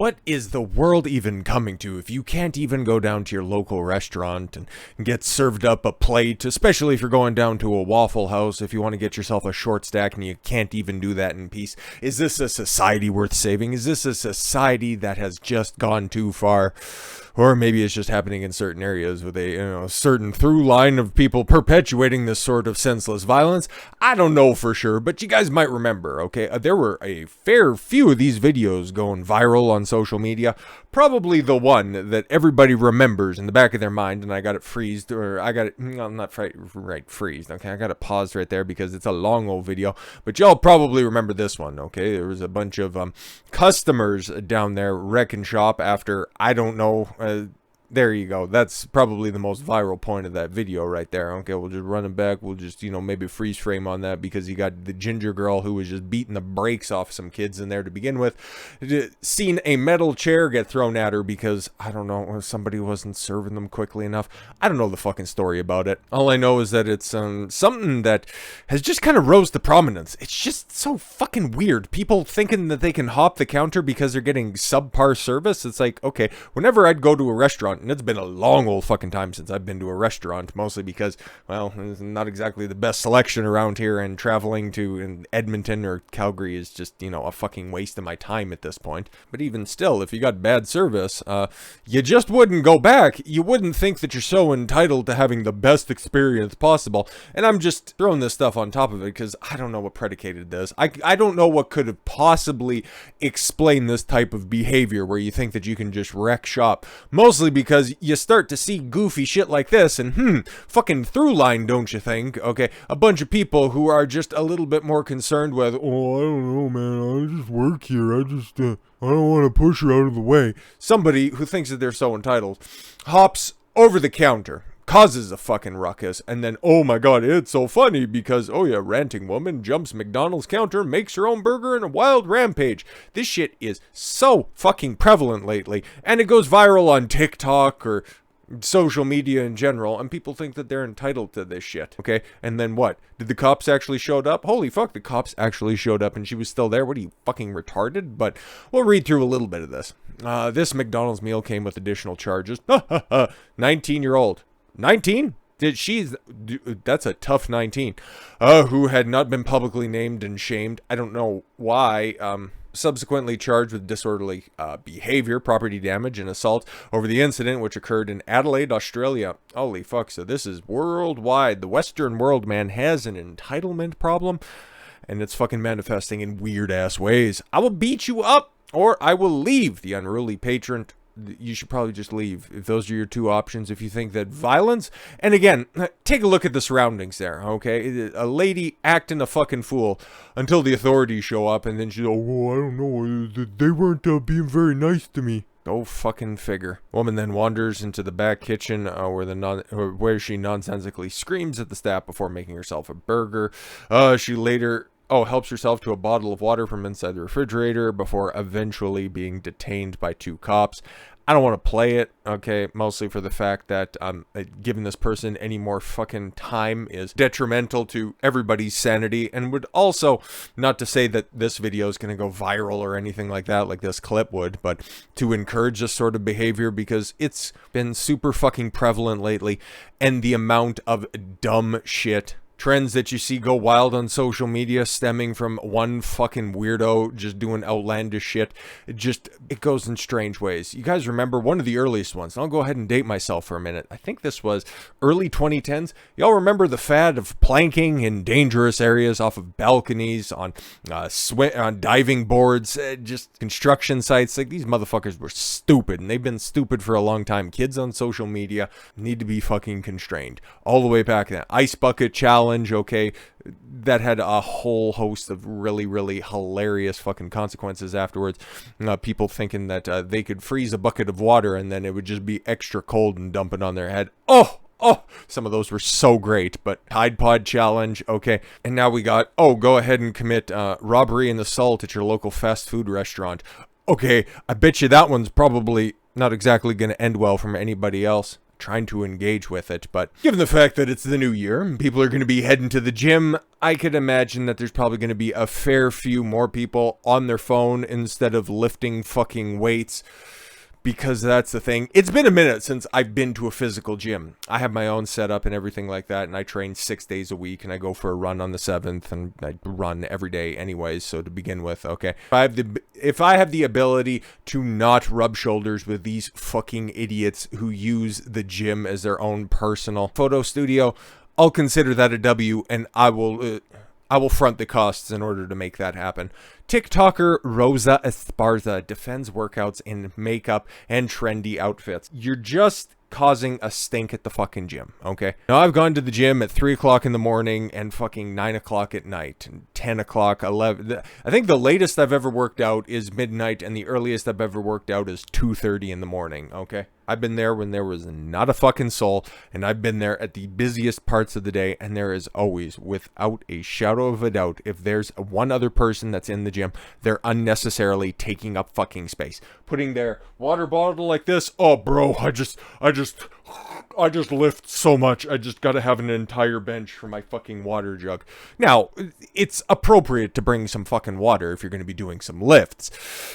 What is the world even coming to if you can't even go down to your local restaurant and get served up a plate, especially if you're going down to a Waffle House, if you want to get yourself a short stack and you can't even do that in peace? Is this a society worth saving? Is this a society that has just gone too far? Or maybe it's just happening in certain areas with a certain through line of people perpetuating this sort of senseless violence. I don't know for sure, but you guys might remember, okay? There were a fair few of these videos going viral on social media. Probably the one that everybody remembers in the back of their mind, and I got it freezed, or I got it, not freezed, okay? I got it paused right there because it's a long old video, but y'all probably remember this one, okay? There was a bunch of customers down there wrecking shop after, I don't know, there you go. That's probably the most viral point of that video right there. Okay, we'll just run it back. We'll just, maybe freeze frame on that because you got the ginger girl who was just beating the brakes off some kids in there to begin with. Seen a metal chair get thrown at her because, I don't know, somebody wasn't serving them quickly enough. I don't know the fucking story about it. All I know is that it's something that has just kind of rose to prominence. It's just so fucking weird. People thinking that they can hop the counter because they're getting subpar service. It's like, okay, whenever I'd go to a restaurant, and it's been a long old fucking time since I've been to a restaurant, mostly because, well, it's not exactly the best selection around here, and traveling to Edmonton or Calgary is just, a fucking waste of my time at this point. But even still, if you got bad service, you just wouldn't go back. You wouldn't think that you're so entitled to having the best experience possible. And I'm just throwing this stuff on top of it because I don't know what predicated this. I don't know what could have possibly explained this type of behavior where you think that you can just wreck shop. Mostly because you start to see goofy shit like this and fucking through line, don't you think? Okay, a bunch of people who are just a little bit more concerned with, oh, I don't know, man, I just work here, I don't want to push her out of the way. Somebody who thinks that they're so entitled hops over the counter, causes a fucking ruckus, and then, oh my god, it's so funny because, oh yeah, ranting woman jumps McDonald's counter, makes her own burger in a wild rampage. This shit is so fucking prevalent lately, and it goes viral on TikTok or social media in general, and people think that they're entitled to this shit, okay? And then what? Did the cops actually showed up? Holy fuck, the cops actually showed up and she was still there? What are you, fucking retarded? But we'll read through a little bit of this. This McDonald's meal came with additional charges. 19-year-old. 19? That's a tough 19. Who had not been publicly named and shamed. I don't know why. Subsequently charged with disorderly behavior, property damage, and assault over the incident, which occurred in Adelaide, Australia. Holy fuck, so this is worldwide. The Western world, man, has an entitlement problem, and it's fucking manifesting in weird-ass ways. I will beat you up, or I will leave, the unruly patron. You should probably just leave if those are your two options. If you think that violence, and again, take a look at the surroundings there, okay? A lady acting a fucking fool until the authorities show up, and then she's, oh, I don't know, they weren't being very nice to me. Go fucking figure. Woman then wanders into the back kitchen where she nonsensically screams at the staff before making herself a burger. She later helps herself to a bottle of water from inside the refrigerator before eventually being detained by two cops. I don't want to play it, okay, mostly for the fact that giving this person any more fucking time is detrimental to everybody's sanity, and would also, not to say that this video is going to go viral or anything like that, like this clip would, but to encourage this sort of behavior because it's been super fucking prevalent lately, and the amount of dumb shit trends that you see go wild on social media stemming from one fucking weirdo just doing outlandish shit. It goes in strange ways. You guys remember one of the earliest ones? I'll go ahead and date myself for a minute. I think this was early 2010s. Y'all remember the fad of planking in dangerous areas off of balconies, on diving boards, just construction sites? Like, these motherfuckers were stupid, and they've been stupid for a long time. Kids on social media need to be fucking constrained. All the way back then. Ice bucket challenge, okay, that had a whole host of really, really hilarious fucking consequences afterwards. People thinking that they could freeze a bucket of water and then it would just be extra cold and dump it on their head. Oh, some of those were so great. But Tide Pod challenge, okay. And now we got, go ahead and commit robbery and assault at your local fast food restaurant. Okay, I bet you that one's probably not exactly going to end well from anybody else. trying to engage with it. But given the fact that it's the new year and people are going to be heading to the gym, I could imagine that there's probably going to be a fair few more people on their phone instead of lifting fucking weights. Because that's the thing. It's been a minute since I've been to a physical gym. I have my own setup and everything like that, and I train 6 days a week, and I go for a run on the 7th, and I run every day anyways, so to begin with, okay? If I have the ability to not rub shoulders with these fucking idiots who use the gym as their own personal photo studio, I'll consider that a W, and I will front the costs in order to make that happen. TikToker Rosa Esparza defends workouts in makeup and trendy outfits. You're just causing a stink at the fucking gym, okay? Now, I've gone to the gym at 3 o'clock in the morning and fucking 9 o'clock at night, and 10 o'clock, 11. I think the latest I've ever worked out is midnight, and the earliest I've ever worked out is 2:30 in the morning, okay? I've been there when there was not a fucking soul, and I've been there at the busiest parts of the day, and there is always, without a shadow of a doubt, if there's one other person that's in the gym, they're unnecessarily taking up fucking space. Putting their water bottle like this, oh bro, I just lift so much, I just gotta have an entire bench for my fucking water jug. Now, it's appropriate to bring some fucking water if you're gonna be doing some lifts,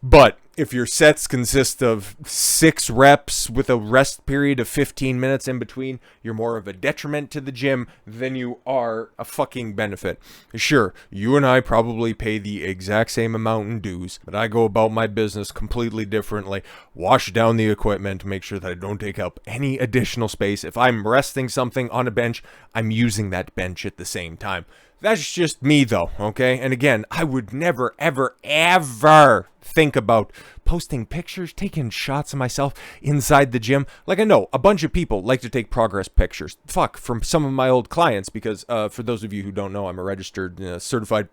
but if your sets consist of 6 reps with a rest period of 15 minutes in between, you're more of a detriment to the gym than you are a fucking benefit. Sure, you and I probably pay the exact same amount in dues, but I go about my business completely differently. Wash down the equipment, make sure that I don't take up any additional space. If I'm resting something on a bench, I'm using that bench at the same time. That's just me though, okay? And again, I would never, ever, ever think about posting pictures, taking shots of myself inside the gym. Like, I know a bunch of people like to take progress pictures. From some of my old clients, because for those of you who don't know, I'm a registered, certified,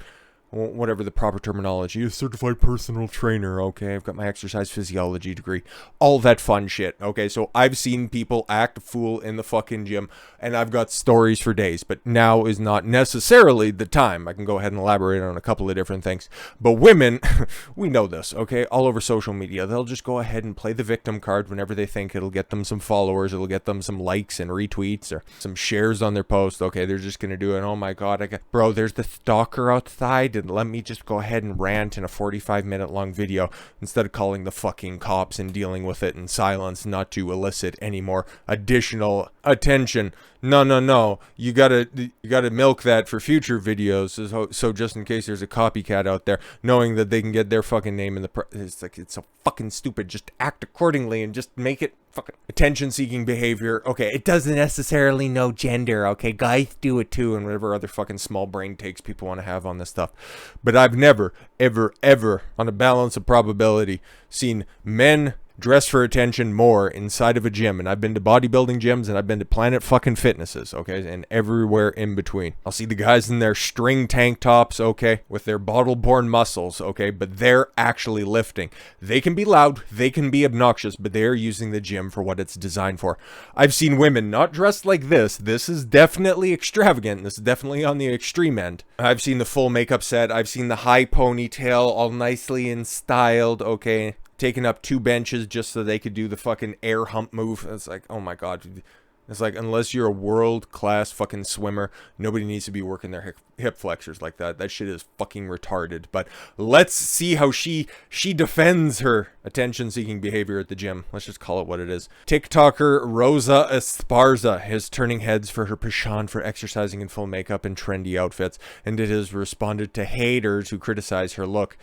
whatever the proper terminology is, certified personal trainer, okay? I've got my exercise physiology degree, all that fun shit, okay? So I've seen people act a fool in the fucking gym, and I've got stories for days, but now is not necessarily the time. I can go ahead and elaborate on a couple of different things. But women, we know this, okay? All over social media, they'll just go ahead and play the victim card whenever they think it'll get them some followers, it'll get them some likes and retweets, or some shares on their post, okay? They're just gonna do it. Oh my god, bro, there's the stalker outside, and let me just go ahead and rant in a 45-minute long video instead of calling the fucking cops and dealing with it in silence, not to elicit any more additional attention. No. You gotta milk that for future videos, so just in case there's a copycat out there, knowing that they can get their fucking name in the it's like, it's so fucking stupid. Just act accordingly and just make it fucking attention-seeking behavior. Okay, it doesn't necessarily know gender, okay? Guys do it too, and whatever other fucking small brain takes people want to have on this stuff. But I've never, ever, on a balance of probability, seen men dress for attention more inside of a gym. And I've been to bodybuilding gyms, and I've been to Planet fucking Fitnesses, okay, and everywhere in between. I'll see the guys in their string tank tops, okay, with their bottle-borne muscles, okay, but they're actually lifting. They can be loud, they can be obnoxious, but they're using the gym for what it's designed for. I've seen women not dressed like this. This is definitely extravagant. This is definitely on the extreme end. I've seen the full makeup set. I've seen the high ponytail, all nicely and styled, okay, taking up 2 benches just so they could do the fucking air hump move. It's like, oh my god. It's like, unless you're a world-class fucking swimmer, nobody needs to be working their hip flexors like that. That shit is fucking retarded. But let's see how she defends her attention-seeking behavior at the gym. Let's just call it what it is. TikToker Rosa Esparza is turning heads for her penchant for exercising in full makeup and trendy outfits, and it has responded to haters who criticize her look.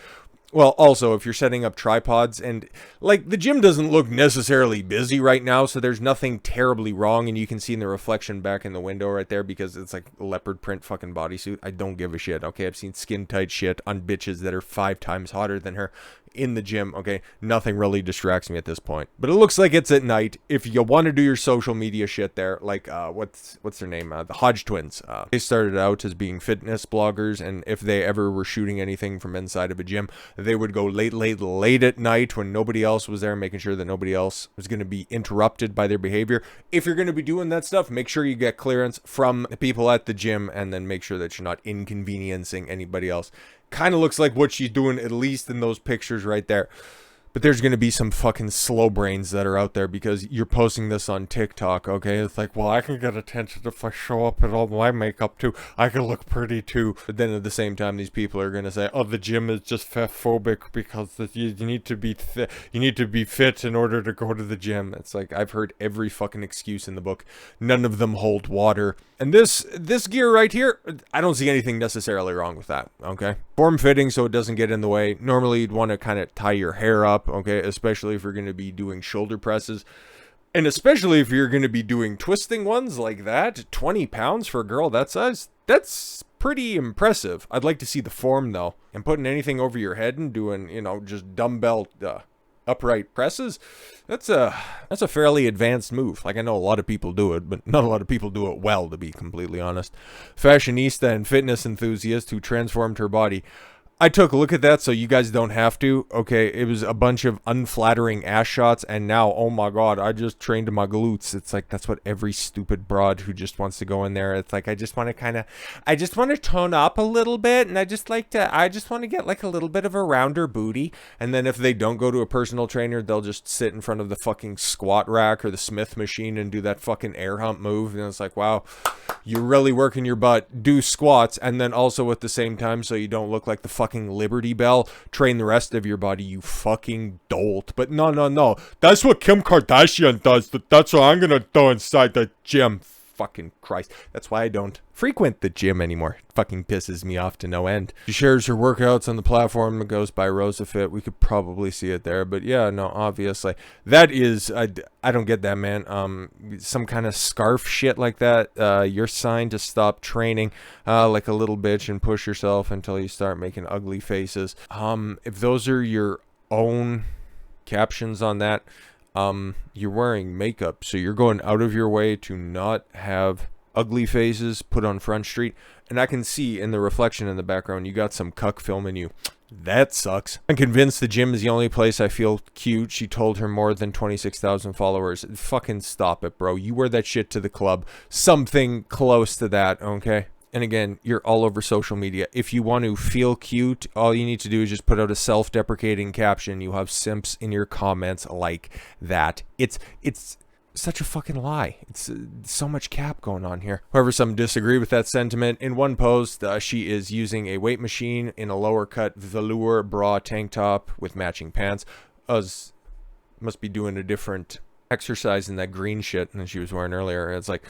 Well, also, if you're setting up tripods, and, like, the gym doesn't look necessarily busy right now, so there's nothing terribly wrong, and you can see in the reflection back in the window right there, because it's like a leopard print fucking bodysuit. I don't give a shit, okay? I've seen skin-tight shit on bitches that are 5 times hotter than her in the gym, okay? Nothing really distracts me at this point. But it looks like it's at night. If you want to do your social media shit there, like, what's their name? The Hodge twins. They started out as being fitness bloggers, and if they ever were shooting anything from inside of a gym, they would go late at night when nobody else was there, making sure that nobody else was going to be interrupted by their behavior. If you're going to be doing that stuff, make sure you get clearance from the people at the gym, and then make sure that you're not inconveniencing anybody else. Kind of looks like what she's doing, at least in those pictures right there. But there's going to be some fucking slow brains that are out there because you're posting this on TikTok, okay? It's like, well, I can get attention if I show up in all my makeup too. I can look pretty too. But then at the same time, these people are going to say, oh, the gym is just fatphobic because you need to be you need to be fit in order to go to the gym. It's like, I've heard every fucking excuse in the book. None of them hold water. And this gear right here, I don't see anything necessarily wrong with that, okay? Form fitting so it doesn't get in the way. Normally you'd want to kind of tie your hair up, okay? Especially if you're going to be doing shoulder presses. And especially if you're going to be doing twisting ones like that. 20 pounds for a girl that size, that's pretty impressive. I'd like to see the form though. And putting anything over your head and doing, you know, just dumbbell upright presses, that's a fairly advanced move. Like, I know a lot of people do it, but not a lot of people do it well, to be completely honest. Fashionista and fitness enthusiast who transformed her body. I took a look at that so you guys don't have to. Okay, it was a bunch of unflattering ass shots, and now, oh my god, I just trained my glutes. It's like, that's what every stupid broad who just wants to go in there, it's like, I just want to tone up a little bit, and I just want to get like a little bit of a rounder booty. And then if they don't go to a personal trainer, they'll just sit in front of the fucking squat rack or the Smith machine and do that fucking air hump move. And it's like, wow, you're really working your butt. Do squats, and then also at the same time, so you don't look like the fucking Liberty Bell, train the rest of your body, you fucking dolt. But no, that's what Kim Kardashian does. That's what I'm gonna do inside the gym. Fucking Christ, that's why I don't frequent the gym anymore. It fucking pisses me off to no end. She shares her workouts on the platform that goes by RosaFit. We could probably see it there, but yeah, no, obviously that is, I don't get that, man. Some kind of scarf shit like that, you're signed to stop training like a little bitch and push yourself until you start making ugly faces. If those are your own captions on that, you're wearing makeup, so you're going out of your way to not have ugly faces put on Front Street. And I can see in the reflection in the background, you got some cuck filming you. That sucks. I'm convinced the gym is the only place I feel cute. She told her more than 26,000 followers. Fucking stop it, bro. You wear that shit to the club. Something close to that, okay? And again, you're all over social media. If you want to feel cute, all you need to do is just put out a self-deprecating caption. You have simps in your comments like that. It's such a fucking lie. It's so much cap going on here. However, some disagree with that sentiment. In one post, she is using a weight machine in a lower cut velour bra tank top with matching pants. Must be doing a different exercise in that green shit than she was wearing earlier. It's like,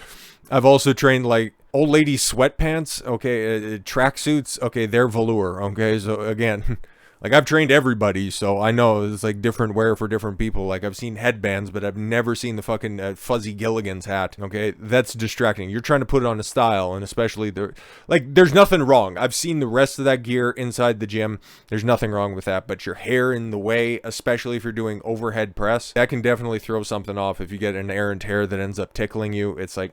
I've also trained like old lady sweatpants, okay, tracksuits, okay, they're velour, okay. So again, like, I've trained everybody, so I know it's like different wear for different people. Like, I've seen headbands, but I've never seen the fucking fuzzy Gilligan's hat, okay? That's distracting. You're trying to put it on a style, and especially there's nothing wrong. I've seen the rest of that gear inside the gym. There's nothing wrong with that, but your hair in the way, especially if you're doing overhead press, that can definitely throw something off. If you get an errant hair that ends up tickling you, it's like,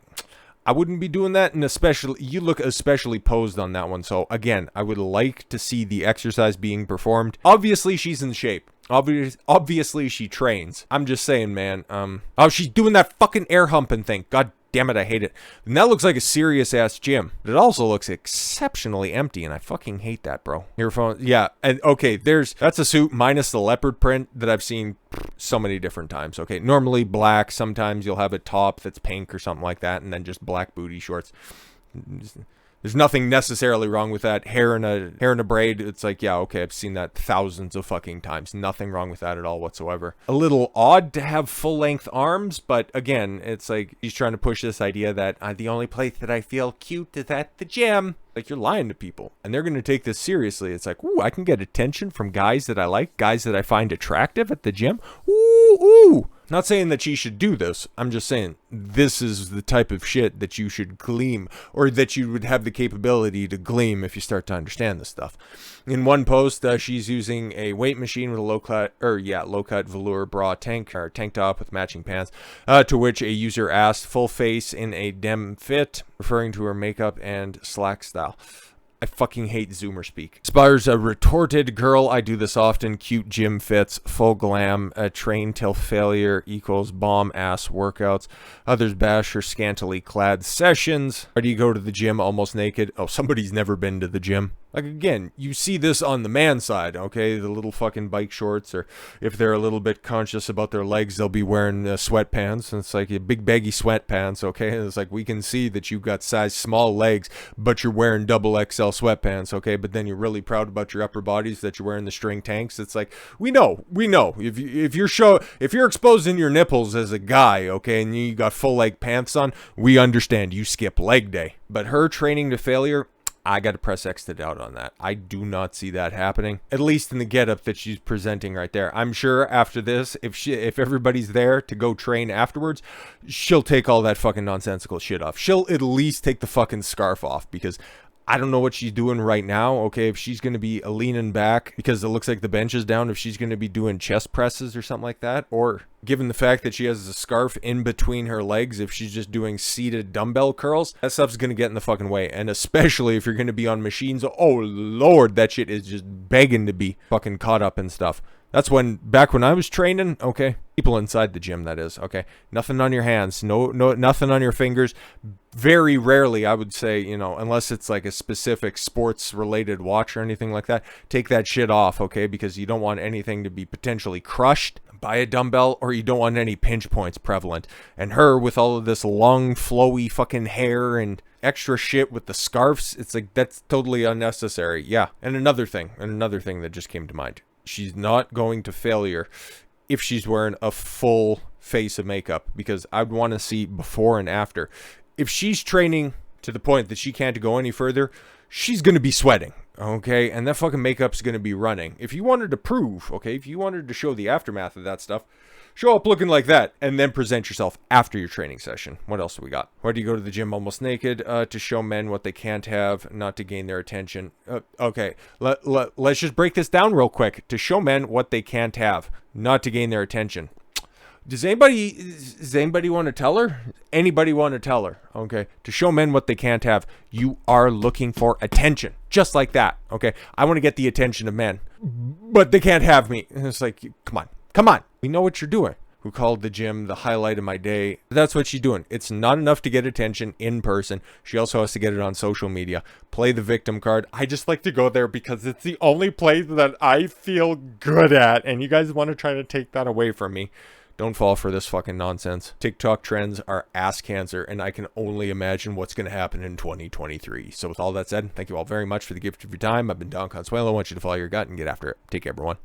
I wouldn't be doing that, and especially, you look especially posed on that one. So again, I would like to see the exercise being performed. Obviously, she's in shape. Obviously, she trains. I'm just saying, man. Oh, she's doing that fucking air humping thing. God damn it, I hate it. And that looks like a serious ass gym. But it also looks exceptionally empty, and I fucking hate that, bro. Your phone, yeah. And okay, that's a suit minus the leopard print that I've seen so many different times. Okay, normally black. Sometimes you'll have a top that's pink or something like that, and then just black booty shorts. There's nothing necessarily wrong with that. Hair in a braid, it's like, yeah, okay, I've seen that thousands of fucking times. Nothing wrong with that at all whatsoever. A little odd to have full-length arms, but again, it's like he's trying to push this idea that the only place that I feel cute is at the gym. Like, you're lying to people, and they're going to take this seriously. It's like, ooh, I can get attention from guys that I like, guys that I find attractive at the gym. Ooh. Not saying that she should do this. I'm just saying this is the type of shit that you should glean, or that you would have the capability to glean if you start to understand this stuff. In one post, she's using a weight machine with a low cut velour bra tank top with matching pants, to which a user asked, full face in a dem fit, referring to her makeup and slack style. I fucking hate Zoomer speak. Spires a retorted girl. I do this often. Cute gym fits. Full glam. Train till failure equals bomb ass workouts. Others bash her scantily clad sessions. Why do you go to the gym almost naked? Oh, somebody's never been to the gym. Like, again, you see this on the man side, okay? The little fucking bike shorts, or if they're a little bit conscious about their legs, they'll be wearing sweatpants. And it's like big baggy sweatpants, okay? And it's like, we can see that you've got size small legs, but you're wearing double XL sweatpants, okay? But then you're really proud about your upper bodies, that you're wearing the string tanks. It's like, we know. If you're exposing your nipples as a guy, okay, and you got full leg pants on, we understand you skip leg day. But her training to failure, I got to press X to doubt on that. I do not see that happening, at least in the getup that she's presenting right there. I'm sure after this, if everybody's there to go train afterwards, she'll take all that fucking nonsensical shit off. She'll at least take the fucking scarf off, because I don't know what she's doing right now, okay? If she's going to be leaning back because it looks like the bench is down, if she's going to be doing chest presses or something like that, or given the fact that she has a scarf in between her legs, if she's just doing seated dumbbell curls, that stuff's going to get in the fucking way. And especially if you're going to be on machines, oh lord, that shit is just begging to be fucking caught up in stuff. That's back when I was training, okay? People inside the gym, that is, okay? Nothing on your hands, nothing on your fingers. Very rarely, I would say, unless it's like a specific sports-related watch or anything like that, take that shit off, okay? Because you don't want anything to be potentially crushed by a dumbbell, or you don't want any pinch points prevalent. And her, with all of this long, flowy fucking hair and extra shit with the scarves, it's like, that's totally unnecessary. Yeah, and another thing that just came to mind. She's not going to failure if she's wearing a full face of makeup, because I'd want to see before and after. If she's training to the point that she can't go any further, she's going to be sweating, okay? And that fucking makeup's going to be running. If you wanted to prove, okay, if you wanted to show the aftermath of that stuff, show up looking like that, and then present yourself after your training session. What else do we got? Why do you go to the gym almost naked? To show men what they can't have, not to gain their attention. Okay, let's just break this down real quick. To show men what they can't have, not to gain their attention. Does anybody want to tell her? Anybody want to tell her? Okay, to show men what they can't have, you are looking for attention. Just like that, okay? I want to get the attention of men, but they can't have me. And it's like, come on. We know what you're doing. Who called the gym the highlight of my day. That's what she's doing. It's not enough to get attention in person. She also has to get it on social media. Play the victim card. I just like to go there because it's the only place that I feel good at. And you guys want to try to take that away from me. Don't fall for this fucking nonsense. TikTok trends are ass cancer, and I can only imagine what's going to happen in 2023. So with all that said, thank you all very much for the gift of your time. I've been Don Consuelo. I want you to follow your gut and get after it. Take care, everyone.